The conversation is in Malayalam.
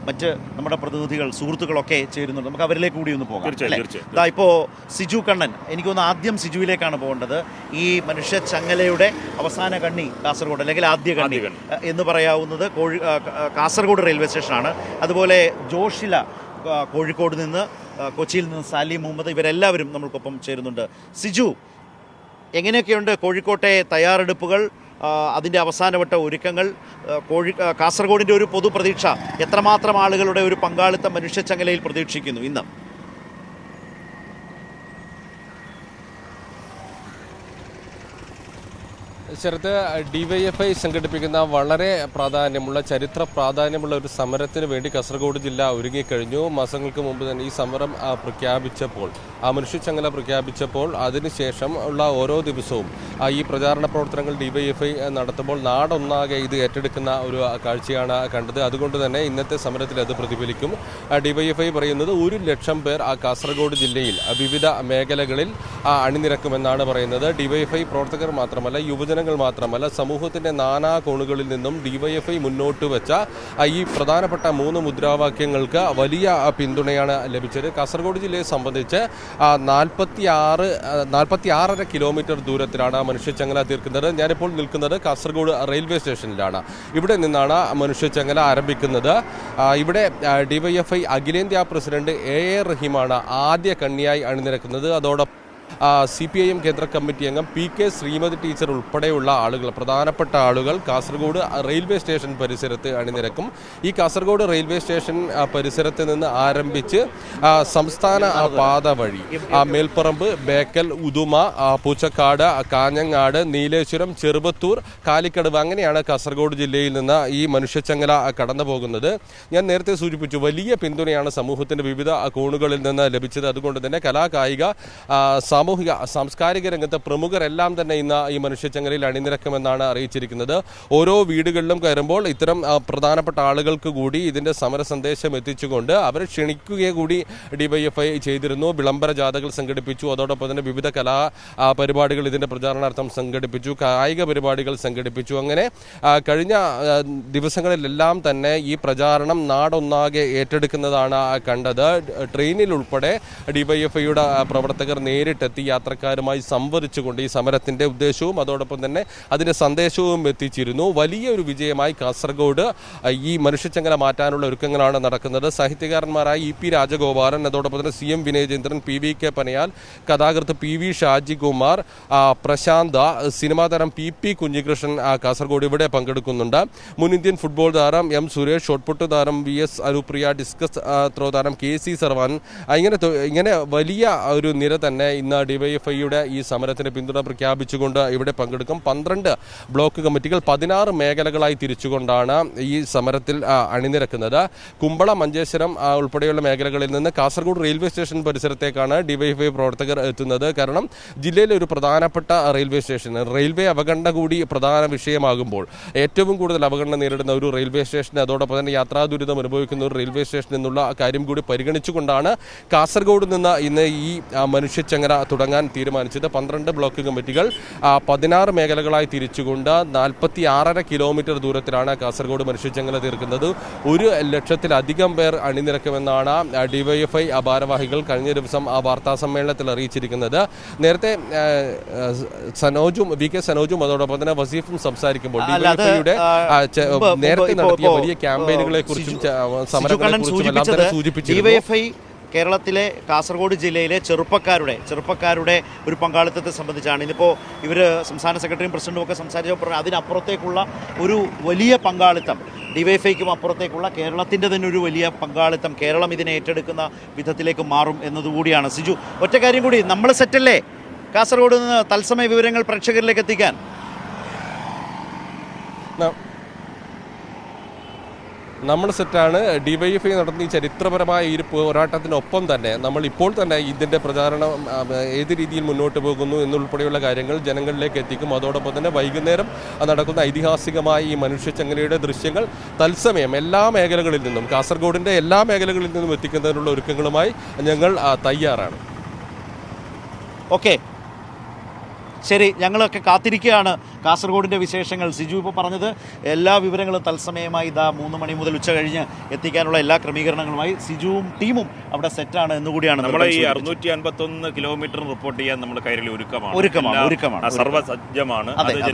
മറ്റ് നമ്മുടെ പ്രതിനിധികൾ സുഹൃത്തുക്കളൊക്കെ ചേരുന്നുണ്ട്. നമുക്ക് അവരിലേക്ക് കൂടി ഒന്ന് പോകാം അല്ലേ? ഇപ്പോൾ സിജു കണ്ണൻ, എനിക്കൊന്ന് ആദ്യം സിജുവിലേക്കാണ് പോകേണ്ടത്. ഈ മനുഷ്യ ചങ്ങലയുടെ അവസാന കണ്ണി കാസർഗോഡ്, അല്ലെങ്കിൽ ആദ്യ കണ്ണി എന്ന് പറയാവുന്നത് കാസർഗോഡ് റെയിൽവേ സ്റ്റേഷനാണ്. അതുപോലെ ജോഷില കോഴിക്കോട് നിന്ന്, കൊച്ചിയിൽ നിന്ന് സാലി മുഹമ്മദ്, ഇവരെല്ലാവരും നമ്മൾക്കൊപ്പം ചേരുന്നുണ്ട്. സിജു, എങ്ങനെയൊക്കെയുണ്ട് കോഴിക്കോട്ടെ തയ്യാറെടുപ്പുകൾ, അതിൻ്റെ അവസാനവട്ട ഒരുക്കങ്ങൾ? കാസർഗോഡിൻ്റെ ഒരു പൊതുപ്രതീക്ഷ, എത്രമാത്രം ആളുകളുടെ ഒരു പങ്കാളിത്തം മനുഷ്യച്ചങ്ങലയിൽ പ്രതീക്ഷിക്കുന്നു ഇന്ന്? ശരത്ത്, DYFI സംഘടിപ്പിക്കുന്ന വളരെ ചരിത്ര പ്രാധാന്യമുള്ള ഒരു സമരത്തിന് വേണ്ടി കാസർഗോഡ് ജില്ല ഒരുങ്ങിക്കഴിഞ്ഞു. മാസങ്ങൾക്ക് മുമ്പ് തന്നെ ഈ സമരം പ്രഖ്യാപിച്ചപ്പോൾ, മനുഷ്യച്ചങ്ങല പ്രഖ്യാപിച്ചപ്പോൾ അതിനുശേഷം ഉള്ള ഓരോ ദിവസവും ഈ പ്രചാരണ പ്രവർത്തനങ്ങൾ DYFI നടത്തുമ്പോൾ നാടൊന്നാകെ ഇത് ഏറ്റെടുക്കുന്ന ഒരു കാഴ്ചയാണ് കണ്ടത്. അതുകൊണ്ട് തന്നെ ഇന്നത്തെ സമരത്തിൽ അത് പ്രതിഫലിക്കും. DYFI പറയുന്നത് 1 ലക്ഷം പേർ കാസർഗോഡ് ജില്ലയിൽ വിവിധ മേഖലകളിൽ അണിനിരക്കുമെന്നാണ് പറയുന്നത്. DYFI പ്രവർത്തകർ മാത്രമല്ല, യുവജനങ്ങൾ മാത്രമല്ല, സമൂഹത്തിന്റെ നാനാ കോണുകളിൽ നിന്നും DYFI മുന്നോട്ട് വെച്ച ഈ പ്രധാനപ്പെട്ട 3 മുദ്രാവാക്യങ്ങൾക്ക് വലിയ പിന്തുണയാണ് ലഭിച്ചത്. കാസർഗോഡ് ജില്ലയെ സംബന്ധിച്ച് 46.5 കിലോമീറ്റർ ദൂരത്തിലാണ് മനുഷ്യച്ചങ്ങല തീർക്കുന്നത്. ഞാനിപ്പോൾ നിൽക്കുന്നത് കാസർഗോഡ് റെയിൽവേ സ്റ്റേഷനിലാണ്. ഇവിടെ നിന്നാണ് മനുഷ്യച്ചങ്ങല ആരംഭിക്കുന്നത്. ഇവിടെ DYFI അഖിലേന്ത്യാ പ്രസിഡന്റ് AA റഹീമാണ് ആദ്യ കണ്ണിയായി അണിനിരക്കുന്നത്. അതോടൊപ്പം CPIM കേന്ദ്ര കമ്മിറ്റി അംഗം PK ശ്രീമതി ടീച്ചർ ഉൾപ്പെടെയുള്ള ആളുകൾ, പ്രധാനപ്പെട്ട ആളുകൾ കാസർഗോഡ് റെയിൽവേ സ്റ്റേഷൻ പരിസരത്ത് അണിനിരക്കും. ഈ കാസർഗോഡ് റെയിൽവേ സ്റ്റേഷൻ പരിസരത്ത് നിന്ന് ആരംഭിച്ച് സംസ്ഥാന പാത വഴി മേൽപ്പറമ്പ്, ബേക്കൽ, ഉദുമ, പൂച്ചക്കാട്, കാഞ്ഞങ്ങാട്, നീലേശ്വരം, ചെറുവത്തൂർ, കാലിക്കടവ്, അങ്ങനെയാണ് കാസർഗോഡ് ജില്ലയിൽ നിന്ന് ഈ മനുഷ്യച്ചങ്ങല കടന്നു പോകുന്നത്. ഞാൻ നേരത്തെ സൂചിപ്പിച്ചു, വലിയ പിന്തുണയാണ് സമൂഹത്തിന്റെ വിവിധ കോണുകളിൽ നിന്ന് ലഭിച്ചത്. അതുകൊണ്ട് തന്നെ കലാകായിക, സാമൂഹിക, സാംസ്കാരിക രംഗത്തെ പ്രമുഖരെല്ലാം തന്നെ ഇന്ന് ഈ മനുഷ്യച്ചങ്ങലയിൽ അണിനിരക്കുമെന്നാണ് അറിയിച്ചിരിക്കുന്നത്. ഓരോ വീടുകളിലും കയറുമ്പോൾ ഇത്തരം പ്രധാനപ്പെട്ട ആളുകൾക്ക് കൂടി ഇതിന്റെ സമര സന്ദേശം എത്തിച്ചുകൊണ്ട് അവരെ ക്ഷണിക്കുക കൂടി DYFI ചെയ്തിരുന്നു. വിളംബര ജാഥകൾ സംഘടിപ്പിച്ചു. അതോടൊപ്പം തന്നെ വിവിധ കലാ പരിപാടികൾ ഇതിന്റെ പ്രചാരണാർത്ഥം സംഘടിപ്പിച്ചു, കായിക പരിപാടികൾ സംഘടിപ്പിച്ചു. അങ്ങനെ കഴിഞ്ഞ ദിവസങ്ങളിലെല്ലാം തന്നെ ഈ പ്രചാരണം നാടൊന്നാകെ ഏറ്റെടുക്കുന്നതാണ് കണ്ടത്. ട്രെയിനിൽ ഉൾപ്പെടെ DYFIയുടെ പ്രവർത്തകർ നേരിട്ടെത്തി യാത്രക്കാരുമായി സംവദിച്ചുകൊണ്ട് ഈ സമരത്തിന്റെ ഉദ്ദേശവും അതോടൊപ്പം തന്നെ അതിന്റെ സന്ദേശവും എത്തിച്ചിരുന്നു. വലിയൊരു വിജയമായി കാസർഗോഡ് ഈ മനുഷ്യച്ചങ്ങല മാറ്റാനുള്ള ഒരുക്കങ്ങളാണ് നടക്കുന്നത്. സാഹിത്യകാരന്മാരായ EP രാജഗോപാലൻ, അതോടൊപ്പം തന്നെ CM വിനയചന്ദ്രൻ, PVK പനയാൽ, കഥാകൃത്ത് PV ഷാജികുമാർ, പ്രശാന്ത, സിനിമാ താരം PP കുഞ്ഞികൃഷ്ണൻ കാസർഗോഡ് ഇവിടെ പങ്കെടുക്കുന്നുണ്ട്. മുൻ ഇന്ത്യൻ ഫുട്ബോൾ താരം M സുരേഷ്, ഷോട്ട്പുട്ട് താരം VS അനുപ്രിയ, ഡിസ്കസ് ത്രോ താരം KC സർവാൻ, ഇങ്ങനെ വലിയ ഒരു നിര തന്നെ ഇന്ന് DYFIയുടെ ഈ സമരത്തിന് പിന്തുണ പ്രഖ്യാപിച്ചുകൊണ്ട് ഇവിടെ പങ്കെടുക്കും. 12 ബ്ലോക്ക് കമ്മിറ്റികൾ 16 മേഖലകളായി തിരിച്ചുകൊണ്ടാണ് ഈ സമരത്തിൽ അണിനിരക്കുന്നത്. കുമ്പള, മഞ്ചേശ്വരം ഉൾപ്പെടെയുള്ള മേഖലകളിൽ നിന്ന് കാസർഗോഡ് റെയിൽവേ സ്റ്റേഷൻ പരിസരത്തേക്കാണ് DYFI പ്രവർത്തകർ എത്തുന്നത്. കാരണം ജില്ലയിലെ ഒരു പ്രധാനപ്പെട്ട റെയിൽവേ സ്റ്റേഷൻ, റെയിൽവേ അവഗണന കൂടി പ്രധാന വിഷയമാകുമ്പോൾ, ഏറ്റവും കൂടുതൽ അവഗണന നേരിടുന്ന ഒരു റെയിൽവേ സ്റ്റേഷൻ, അതോടൊപ്പം തന്നെ യാത്രാ ദുരിതം അനുഭവിക്കുന്ന ഒരു റെയിൽവേ സ്റ്റേഷൻ എന്നുള്ള കാര്യം കൂടി പരിഗണിച്ചുകൊണ്ടാണ് കാസർഗോഡ് നിന്ന് ഇന്ന് ഈ മനുഷ്യച്ചങ്ങല തുടങ്ങാൻ തീരുമാനിച്ചത്. 12 ബ്ലോക്ക് കമ്മിറ്റികൾ 16 മേഖലകളായി തിരിച്ചുകൊണ്ട് 46.5 കിലോമീറ്റർ ദൂരത്തിലാണ് കാസർഗോഡ് മനുഷ്യച്ചങ്ങല തീർക്കുന്നത്. 1 ലക്ഷത്തിലധികം പേർ അണിനിരക്കുമെന്നാണ് DYFI ഭാരവാഹികൾ കഴിഞ്ഞ ദിവസം വാർത്താ സമ്മേളനത്തിൽ അറിയിച്ചിരിക്കുന്നത്. നേരത്തെ VK സനോജും അതോടൊപ്പം തന്നെ വസീഫും സംസാരിക്കുമ്പോൾ DYFIയുടെ നേരത്തെ നടത്തിയ വലിയ ക്യാമ്പയിനുകളെ കുറിച്ചും സമരങ്ങളെ കുറിച്ചും എല്ലാം തന്നെ സൂചിപ്പിച്ചിരുന്നു. കേരളത്തിലെ കാസർഗോഡ് ജില്ലയിലെ ചെറുപ്പക്കാരുടെ ഒരു പങ്കാളിത്തത്തെ സംബന്ധിച്ചാണ്. ഇന്നിപ്പോൾ ഇവർ സംസ്ഥാന സെക്രട്ടറിയും പ്രസിഡന്റും ഒക്കെ സംസാരിച്ചപ്പോൾ അതിനപ്പുറത്തേക്കുള്ള ഒരു വലിയ പങ്കാളിത്തം, DYFIക്കും അപ്പുറത്തേക്കുള്ള കേരളത്തിൻ്റെ തന്നെ ഒരു വലിയ പങ്കാളിത്തം, കേരളം ഇതിനെ ഏറ്റെടുക്കുന്ന വിധത്തിലേക്ക് മാറും എന്നതുകൂടിയാണ്. സിജു, ഒറ്റ കാര്യം കൂടി, നമ്മൾ സെറ്റല്ലേ കാസർഗോഡ് നിന്ന് തത്സമയ വിവരങ്ങൾ പ്രേക്ഷകരിലേക്ക് എത്തിക്കാൻ? നമ്മൾ സെറ്റാണ്. DYFI നടത്തുന്ന ഈ ചരിത്രപരമായ ഈ പോരാട്ടത്തിനൊപ്പം തന്നെ നമ്മൾ ഇപ്പോൾ തന്നെ ഇതിൻ്റെ പ്രചാരണം ഏത് രീതിയിൽ മുന്നോട്ട് പോകുന്നു എന്നുൾപ്പെടെയുള്ള കാര്യങ്ങൾ ജനങ്ങളിലേക്ക് എത്തിക്കും. അതോടൊപ്പം തന്നെ വൈകുന്നേരം നടക്കുന്ന ഐതിഹാസികമായ ഈ മനുഷ്യച്ചങ്ങലയുടെ ദൃശ്യങ്ങൾ തത്സമയം എല്ലാ മേഖലകളിൽ നിന്നും, കാസർഗോഡിൻ്റെ എല്ലാ മേഖലകളിൽ നിന്നും എത്തിക്കുന്നതിനുള്ള ഒരുക്കങ്ങളുമായി ഞങ്ങൾ തയ്യാറാണ്. ഓക്കെ ശരി, ഞങ്ങളൊക്കെ കാത്തിരിക്കുകയാണ് കാസർഗോഡിൻ്റെ വിശേഷങ്ങൾ. സിജു ഇപ്പോൾ പറഞ്ഞത് എല്ലാ വിവരങ്ങളും തത്സമയമായി 3 മണി മുതൽ ഉച്ച കഴിഞ്ഞ് എത്തിക്കാനുള്ള എല്ലാ ക്രമീകരണങ്ങളുമായി സിജുവും ടീമും അവിടെ സെറ്റാണ് എന്നുകൂടിയാണ്. നമ്മളെ ഈ 651 കിലോമീറ്റർ റിപ്പോർട്ട് ചെയ്യാൻ നമ്മൾ കൈരളി ഒരുക്കമാണ്, സർവ്വസജ്ജമാണ്.